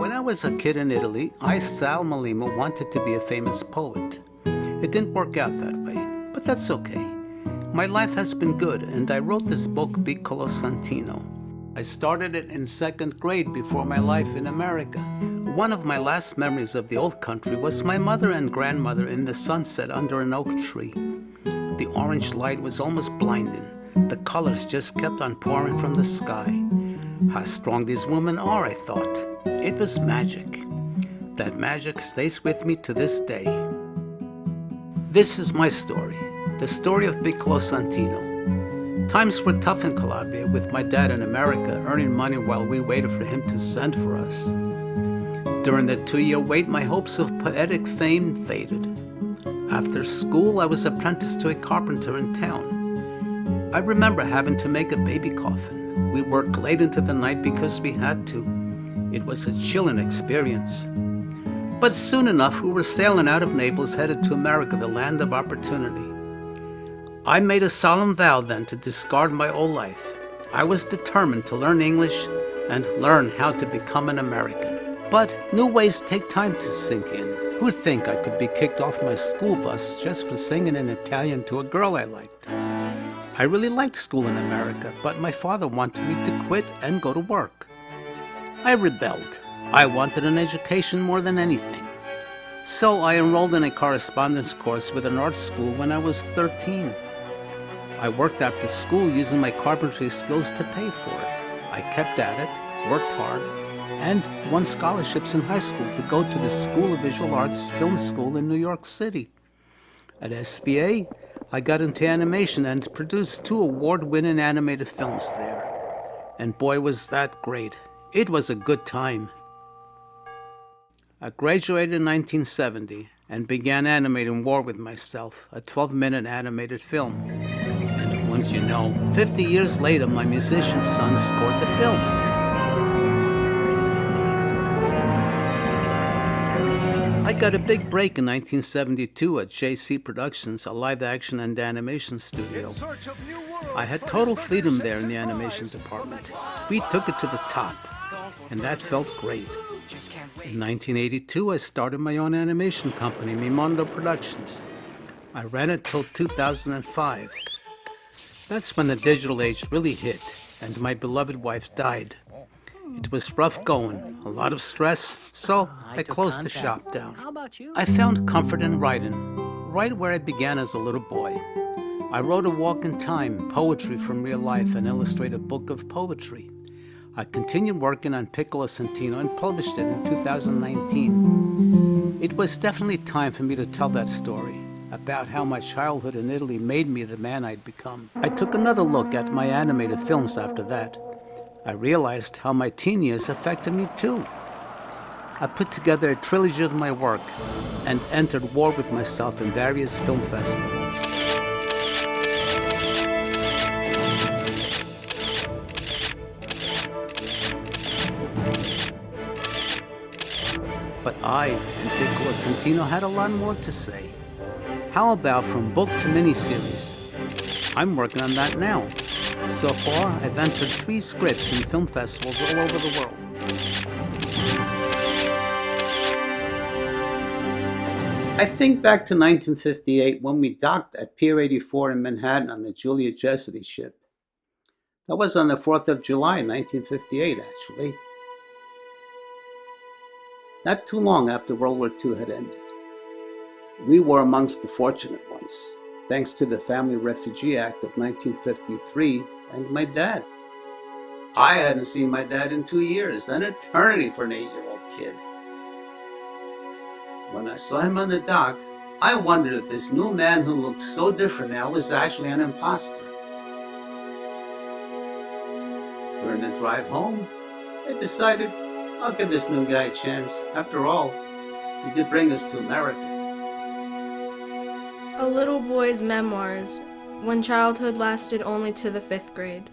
When I was a kid in Italy, I, Sal Malima, wanted to be a famous poet. It didn't work out that way, but that's okay. My life has been good, and I wrote this book, Piccolo Santino. I started it in second grade before my life in America. One of my last memories of the old country was my mother and grandmother in the sunset under an oak tree. The orange light was almost blinding. The colors just kept on pouring from the sky. How strong these women are, I thought. It was magic. That magic stays with me to this day. This is my story, the story of Piccolo Santino. Times were tough in Calabria, with my dad in America earning money while we waited for him to send for us. During the 2-year wait, my hopes of poetic fame faded. After school, I was apprenticed to a carpenter in town. I remember having to make a baby coffin. We worked late into the night because we had to. It was a chilling experience. But soon enough, we were sailing out of Naples, headed to America, the land of opportunity. I made a solemn vow then to discard my old life. I was determined to learn English and learn how to become an American. But new ways take time to sink in. Who'd think I could be kicked off my school bus just for singing in Italian to a girl I liked? I really liked school in America, but my father wanted me to quit and go to work. I rebelled. I wanted an education more than anything. So I enrolled in a correspondence course with an art school when I was 13. I worked after school using my carpentry skills to pay for it. I kept at it, worked hard, and won scholarships in high school to go to the School of Visual Arts Film School in New York City. At SVA, I got into animation and produced 2 award-winning animated films there. And boy, was that great. It was a good time. I graduated in 1970 and began animating War with Myself, a 12-minute animated film. And wouldn't you know, 50 years later, my musician son scored the film. I got a big break in 1972 at JC Productions, a live-action and animation studio. I had total freedom there in the animation department. We took it to the top, and that felt great. In 1982, I started my own animation company, Mimondo Productions. I ran it till 2005. That's when the digital age really hit, and my beloved wife died. It was rough going, a lot of stress, so I closed the shop down. I found comfort in writing, right where I began as a little boy. I wrote A Walk in Time, poetry from real life, and illustrated a book of poetry. I continued working on Piccolo Santino and published it in 2019. It was definitely time for me to tell that story, about how my childhood in Italy made me the man I'd become. I took another look at my animated films after that. I realized how my teen years affected me too. I put together a trilogy of my work and entered war with myself in various film festivals. But I and Piccolo Santino had a lot more to say. How about from book to miniseries? I'm working on that now. So far, I've entered 3 scripts in film festivals all over the world. I think back to 1958 when we docked at Pier 84 in Manhattan on the Julia Jersey ship. That was on the 4th of July, 1958, actually. Not too long after World War II had ended. We were amongst the fortunate ones, thanks to the Family Refugee Act of 1953 and my dad. I hadn't seen my dad in 2 years, an eternity for an 8-year-old kid. When I saw him on the dock, I wondered if this new man who looked so different now was actually an imposter. During the drive home, I decided I'll give this new guy a chance. After all, he did bring us to America. A little boy's memoirs, when childhood lasted only to the 5th grade.